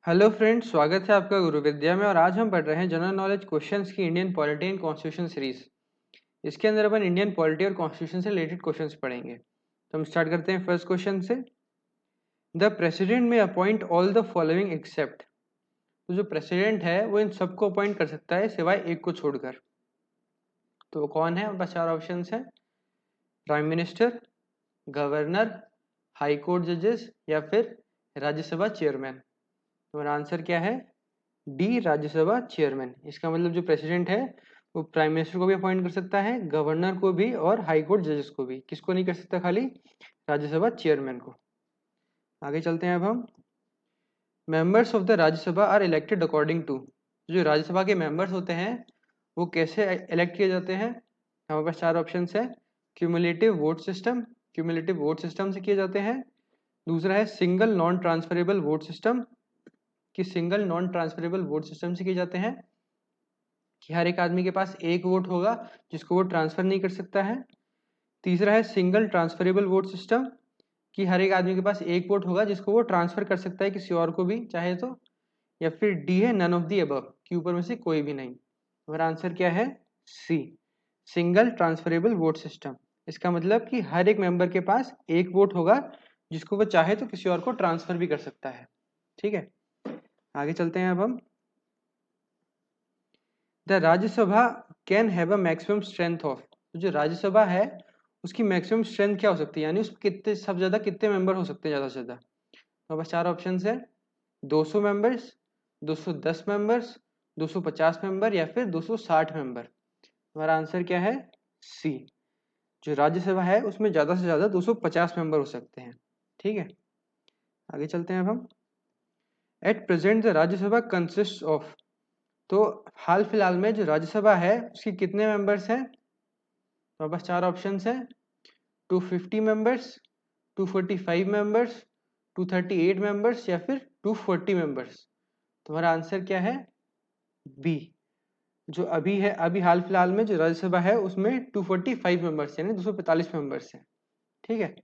Hello friends, स्वागत है आपका गुरु विद्या में। और आज हम पढ़ रहे हैं जनरल नॉलेज क्वेश्चंस की Indian polity and constitution series. इसके अंदर अपन इंडियन पॉलिटी और कॉन्स्टिट्यूशन से रिलेटेड क्वेश्चंस पढ़ेंगे। तो हम स्टार्ट करते हैं फर्स्ट क्वेश्चन से। The president may appoint all the following except. तो जो प्रेसिडेंट है वो इन सबको अपॉइंट कर सकता है सिवाय एक को छोड़कर। तो वो कौन है? उनका चार ऑप्शन है: prime minister, governor, high court जजेस या फिर राज्यसभा चेयरमैन। तो हमारा आंसर क्या है? D, Rajya Sabha chairman. इसका मतलब जो प्रेसिडेंट है वो प्राइम मिनिस्टर को भी अपॉइंट कर सकता है, गवर्नर को भी और हाई कोर्ट जजेस को भी। किसको नहीं कर सकता? खाली राज्यसभा चेयरमैन को। आगे चलते हैं अब हम। Members of the Rajya Sabha are elected according to. जो राज्यसभा के मेंबर्स होते हैं वो कैसे इलेक्ट किए जाते हैं? हमारे पास चार ऑप्शन है: cumulative vote system, cumulative vote system से किए जाते हैं। दूसरा है single non transferable vote system, कि single non transferable vote system से किए जाते हैं कि हर एक आदमी के पास एक वोट होगा जिसको वो ट्रांसफर नहीं कर सकता है। तीसरा है सिंगल ट्रांसफरेबल वोट सिस्टम, कि हर एक आदमी के पास एक वोट होगा जिसको वो ट्रांसफर कर सकता है किसी और को भी चाहे तो। या फिर डी है नन ऑफ दी अबव, कि ऊपर में से कोई भी नहीं। हमारा आंसर क्या है? सी, सिंगल ट्रांसफरेबल वोट सिस्टम। इसका मतलब कि हर एक मेंबर के पास एक वोट होगा जिसको वो चाहे तो किसी और को ट्रांसफर भी कर सकता है। ठीक है, आगे चलते हैं अब हम। The Rajya Sabha can have a maximum strength of. जो राज्यसभा है उसकी मैक्सिमम स्ट्रेंथ क्या हो सकती है, यानी उस कितने सब ज्यादा कितने मेंबर हो सकते हैं ज़्यादा से ज़्यादा? तो बस चार ऑप्शन है: 200 मेंबर्स, 210 मेंबर्स, 250 मेंबर या फिर 260 मेंबर। हमारा आंसर क्या है? सी, जो राज्यसभा है उसमें ज़्यादा से ज़्यादा 250 मेंबर हो सकते हैं। ठीक है, आगे चलते हैं अब हम। At present the Rajya Sabha consist of. तो हाल फिलहाल में जो राज्यसभा है उसके कितने मेंबर्स हैं? तो बस चार ऑप्शन है: 250 मेंबर्स, 245 मेंबर्स, 238 मेंबर्स या फिर 240 मेंबर्स। तुम्हारा आंसर क्या है? बी, जो अभी है, अभी हाल फिलहाल में जो राज्यसभा है उसमें 245 मेंबर्स यानी 245 मेंबर्स हैं। ठीक है,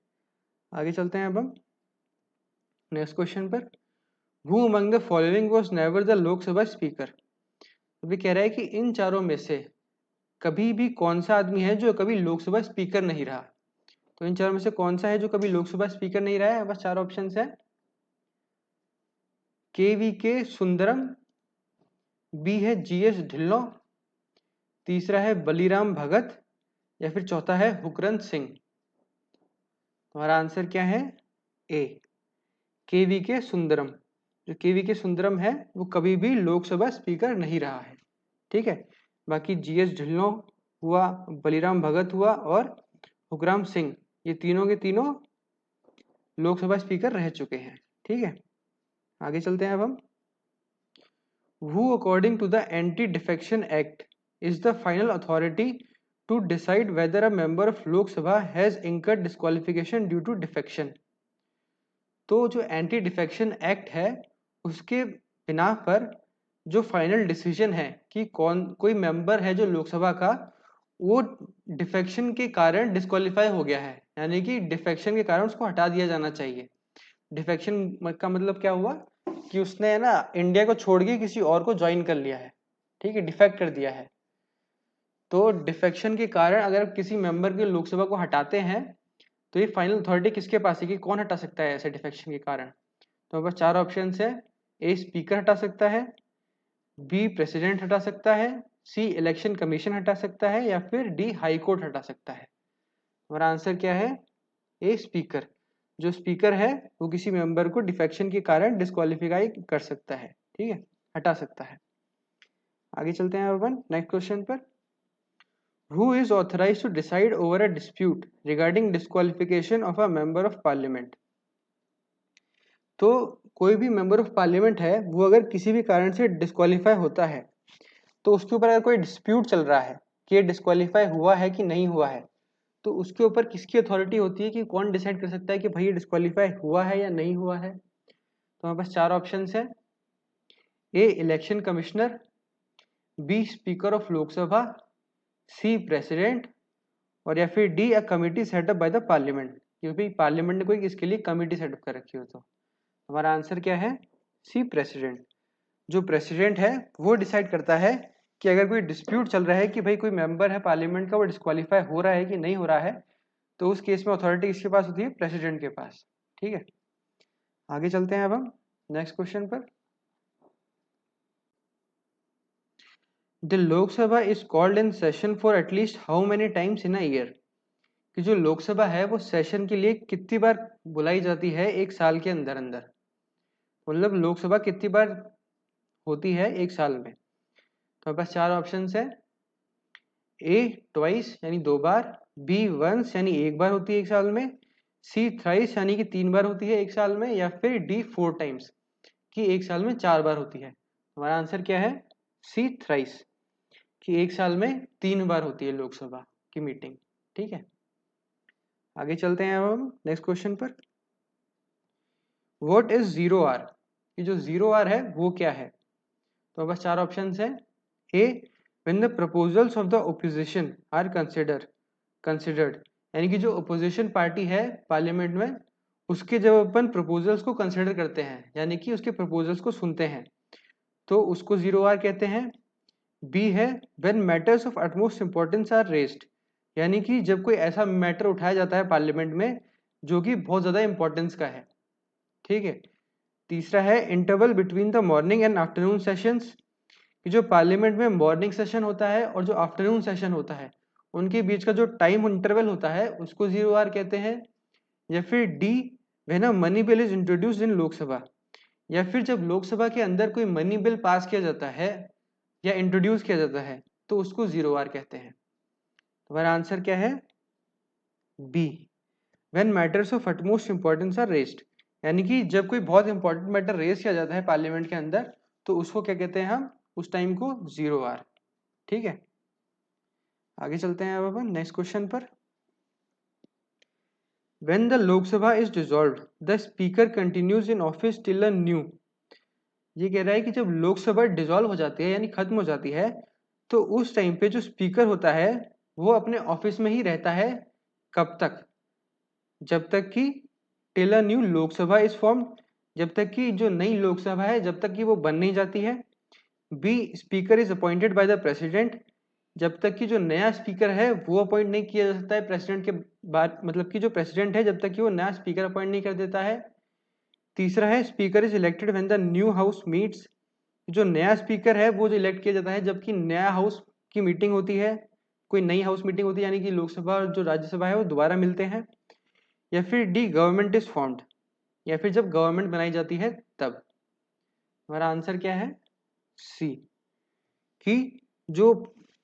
आगे चलते हैं अब हम नेक्स्ट क्वेश्चन पर। Who among the following was never the Lok Sabha speaker. अभी कह रहा है कि इन चारों में से कभी भी कौन सा आदमी है जो कभी लोकसभा स्पीकर नहीं रहा। तो इन चारों में से कौन सा है जो कभी लोकसभा स्पीकर नहीं रहा है? बस चार ऑप्शन है: के वी के सुंदरम, बी है जी एस ढिल्लों, तीसरा है बलीराम भगत या फिर चौथा है हुकरंत सिंह। हमारा आंसर क्या है? ए, के वी के सुंदरम। जो के वी के सुंदरम है वो कभी भी लोकसभा स्पीकर नहीं रहा है। ठीक है, बाकी जी एस ढिल्लों हुआ, बलीराम भगत हुआ और हुकराम सिंह, ये तीनों के तीनों लोकसभा स्पीकर रह चुके हैं। ठीक है, आगे चलते हैं अब हम। Who according to the Anti-Defection Act is the final authority to decide whether a member of Lok Sabha has incurred disqualification due to defection? तो जो एंटी डिफेक्शन एक्ट है उसके बिना पर जो फाइनल डिसीजन है कि कौन कोई मेंबर है जो लोकसभा का वो डिफेक्शन के कारण डिस्क्वालीफाई हो गया है, यानी कि डिफेक्शन के कारण उसको हटा दिया जाना चाहिए। डिफेक्शन का मतलब क्या हुआ कि उसने है ना इंडिया को छोड़ के किसी और को ज्वाइन कर लिया है। ठीक है, डिफेक्ट कर दिया है। तो डिफेक्शन के कारण अगर किसी मेंबर के लोकसभा को हटाते हैं तो ये फाइनल अथॉरिटी किसके पास है कि कौन हटा सकता है ऐसे डिफेक्शन के कारण? तो बस चार ऑप्शन है: ए स्पीकर हटा सकता है, बी प्रेसिडेंट हटा सकता है, सी इलेक्शन कमीशन हटा सकता है या फिर डी हाई कोर्ट हटा सकता है। हमारा आंसर क्या है? A speaker. जो स्पीकर है वो किसी मेंबर को डिफेक्शन के कारण डिस्क्वालीफाई कर सकता है। ठीक है, हटा सकता है। आगे चलते हैं अपन नेक्स्ट क्वेश्चन पर। Who is authorized to decide over a dispute regarding disqualification of a member of parliament? तो कोई भी मेंबर ऑफ पार्लियामेंट है वो अगर किसी भी कारण से डिस्क्वालीफाई होता है तो उसके ऊपर अगर कोई डिस्प्यूट चल रहा है कि ये डिस्क्वालीफाई हुआ है कि नहीं हुआ है, तो उसके ऊपर किसकी अथॉरिटी होती है कि कौन डिसाइड कर सकता है कि भाई ये डिस्क्वालीफाई हुआ है या नहीं हुआ है? तो हमारे पास चार ऑप्शन है: A election commissioner, B speaker of Lok Sabha, C president और या फिर D a committee set up by the parliament, क्योंकि पार्लियामेंट ने कोई इसके लिए कमिटी सेटअप कर रखी हो। तो हमारा आंसर क्या है? सी प्रेसिडेंट। जो प्रेसिडेंट है वो डिसाइड करता है कि अगर कोई डिस्प्यूट चल रहा है कि भाई कोई मेंबर है पार्लियामेंट का वो डिस्क्वालीफाई हो रहा है कि नहीं हो रहा है, तो उस केस में अथॉरिटी किसके पास होती है? प्रेसिडेंट के पास। ठीक है, आगे चलते हैं अब हम नेक्स्ट क्वेश्चन पर। The Lok Sabha is called in session for at least how many times in a year? कि जो लोकसभा है वो सेशन के लिए कितनी बार बुलाई जाती है एक साल के अंदर अंदर? मतलब लोकसभा कितनी बार होती है एक साल में? तो हमारे पास चार ऑप्शन है। ए ट्वाइस यानी 2 बार, बी वंस यानी 1 बार होती है एक साल में, सी थ्राइस यानी कि 3 बार होती है एक साल में, या फिर डी 4 टाइम्स कि एक साल में 4 बार होती है। हमारा आंसर क्या है? सी थ्राइस, कि एक साल में 3 बार होती है लोकसभा की मीटिंग। ठीक है, आगे चलते हैं अब हम नेक्स्ट क्वेश्चन पर। What is 0 hour? कि जो 0 आर है वो क्या है? तो बस चार ऑप्शंस हैं। A when the proposals of the opposition are considered, यानी कि जो ओपोजिशन पार्टी है पार्लियामेंट में उसके जब अपन प्रपोजल्स को कंसिडर करते हैं यानी कि उसके प्रपोजल्स को सुनते हैं तो उसको 0 आर कहते हैं। बी है when matters of utmost importance are raised, यानी कि जब कोई ऐसा मैटर उठाया जाता है पार्लियामेंट में जो कि बहुत ज़्यादा इंपॉर्टेंस का है। ठीक है, तीसरा है interval between the morning and afternoon sessions, कि जो पार्लियामेंट में मॉर्निंग सेशन होता है और जो आफ्टरनून सेशन होता है उनके बीच का जो टाइम इंटरवल होता है उसको 0 आर कहते हैं। या फिर D when a money bill is introduced in Lok Sabha, या फिर जब लोकसभा के अंदर कोई मनी बिल पास किया जाता है या इंट्रोड्यूस किया जाता है तो उसको 0 आर कहते हैं। तुम्हारा आंसर क्या है? B when matters of utmost importance are raised, यानी कि जब कोई बहुत इंपॉर्टेंट मैटर रेज किया जाता है पार्लियामेंट के अंदर तो उसको क्या कहते हैं हम? उस टाइम को 0 आर। ठीक है, आगे चलते हैं अब अपन नेक्स्ट क्वेश्चन पर। When the Lok Sabha is dissolved the speaker continues in office till a new, ये कह रहा है कि जब लोकसभा डिसॉल्व हो जाती है यानी खत्म हो जाती है तो उस टाइम पे जो स्पीकर होता है वो अपने ऑफिस में ही रहता है। कब तक? जब तक कि till a new Lok Sabha is form, जब तक कि जो नई लोकसभा है जब तक कि वो बन नहीं जाती है। B speaker is appointed by the president, जब तक कि जो नया स्पीकर है वो अपॉइंट नहीं किया जा सकता है प्रेसिडेंट के बाद, मतलब कि जो प्रेसिडेंट है जब तक कि वो नया स्पीकर अपॉइंट नहीं कर देता है। तीसरा है speaker is elected when the new house meets, जो नया स्पीकर है वो जो इलेक्ट किया जाता है जबकि नया हाउस की मीटिंग होती है, कोई नई हाउस मीटिंग होती है यानी कि लोकसभा और जो राज्यसभा है वो दोबारा मिलते हैं। या फिर डी गवर्नमेंट इज फॉर्म्ड, या फिर जब गवर्नमेंट बनाई जाती है तब। हमारा आंसर क्या है? सी, कि जो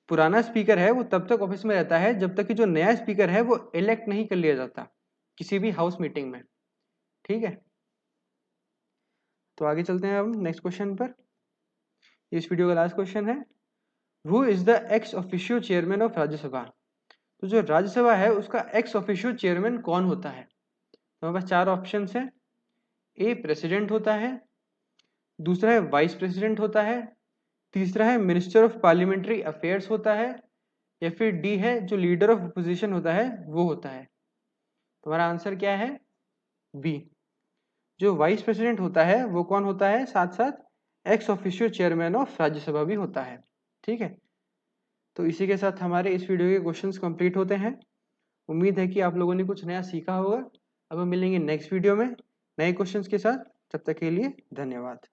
पुराना स्पीकर है वो तब तक ऑफिस में रहता है जब तक कि जो नया स्पीकर है वो इलेक्ट नहीं कर लिया जाता किसी भी हाउस मीटिंग में। ठीक है, तो आगे चलते हैं अब नेक्स्ट क्वेश्चन पर। इस वीडियो का लास्ट क्वेश्चन है, who is the ex officio chairman of Rajya Sabha? तो जो राज्यसभा है उसका एक्स ऑफिशियो चेयरमैन कौन होता है? तो हमारे पास चार ऑप्शन है। ए प्रेसिडेंट होता है, दूसरा है वाइस प्रेसिडेंट होता है, तीसरा है मिनिस्टर ऑफ पार्लियामेंट्री अफेयर्स होता है, या फिर डी है जो लीडर ऑफ अपोजिशन होता है वो होता है। तुम्हारा आंसर क्या है? बी, जो वाइस प्रेसिडेंट होता है वो कौन होता है? साथ साथ ex officio chairman of Rajya Sabha भी होता है। ठीक है, तो इसी के साथ हमारे इस वीडियो के क्वेश्चंस कंप्लीट होते हैं। उम्मीद है कि आप लोगों ने कुछ नया सीखा होगा। अब हम मिलेंगे नेक्स्ट वीडियो में नए क्वेश्चंस के साथ, तब तक के लिए धन्यवाद।